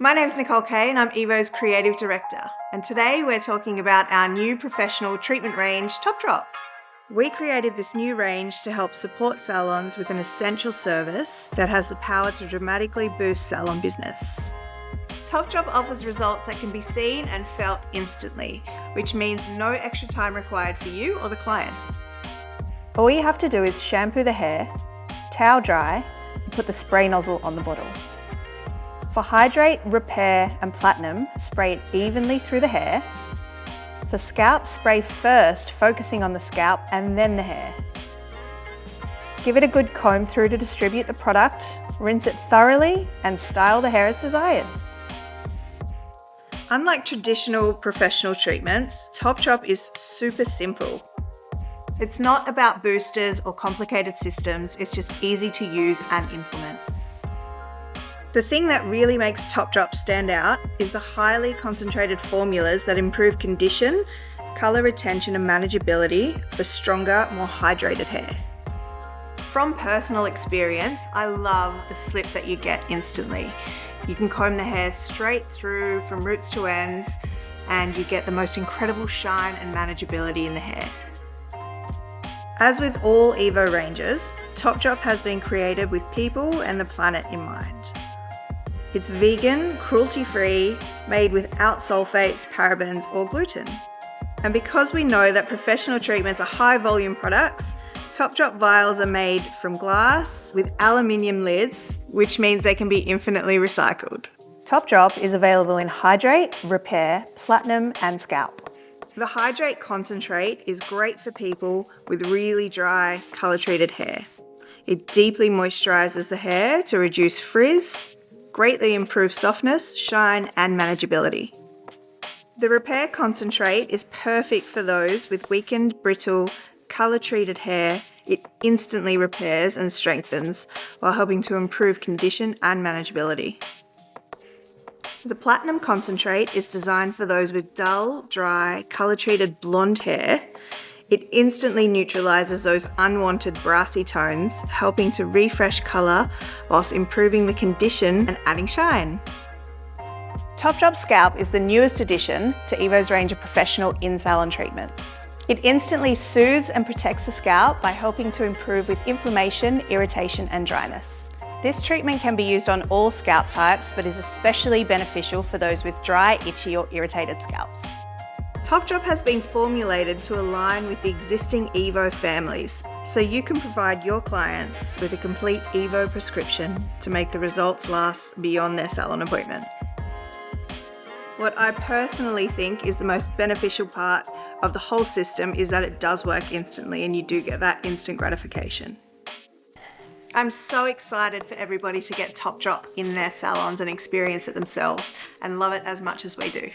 My name's Nicole Kay and I'm Evo's Creative Director, and today we're talking about our new professional treatment range, Top Drop. We created this new range to help support salons with an essential service that has the power to dramatically boost salon business. Top Drop offers results that can be seen and felt instantly, which means no extra time required for you or the client. All you have to do is shampoo the hair, towel dry, and put the spray nozzle on the bottle. For Hydrate, Repair and Platinum, spray it evenly through the hair. For Scalp, spray first, focusing on the scalp and then the hair. Give it a good comb through to distribute the product, rinse it thoroughly and style the hair as desired. Unlike traditional professional treatments, Top Drop is super simple. It's not about boosters or complicated systems, it's just easy to use and implement. The thing that really makes Top Drop stand out is the highly concentrated formulas that improve condition, colour retention and manageability for stronger, more hydrated hair. From personal experience, I love the slip that you get instantly. You can comb the hair straight through from roots to ends and you get the most incredible shine and manageability in the hair. As with all Evo ranges, Top Drop has been created with people and the planet in mind. It's vegan, cruelty-free, made without sulfates, parabens or gluten. And because we know that professional treatments are high-volume products, Top Drop vials are made from glass with aluminium lids, which means they can be infinitely recycled. Top Drop is available in Hydrate, Repair, Platinum and Scalp. The Hydrate concentrate is great for people with really dry, colour-treated hair. It deeply moisturises the hair to reduce frizz, greatly improve softness, shine and manageability. The Repair concentrate is perfect for those with weakened, brittle, colour-treated hair. It instantly repairs and strengthens while helping to improve condition and manageability. The Platinum concentrate is designed for those with dull, dry, colour-treated blonde hair. It instantly neutralises those unwanted brassy tones, helping to refresh colour whilst improving the condition and adding shine. Top Drop Scalp is the newest addition to Evo's range of professional in-salon treatments. It instantly soothes and protects the scalp by helping to improve with inflammation, irritation and dryness. This treatment can be used on all scalp types, but is especially beneficial for those with dry, itchy or irritated scalps. Top Drop has been formulated to align with the existing Evo families, so you can provide your clients with a complete Evo prescription to make the results last beyond their salon appointment. What I personally think is the most beneficial part of the whole system is that it does work instantly and you do get that instant gratification. I'm so excited for everybody to get Top Drop in their salons and experience it themselves and love it as much as we do.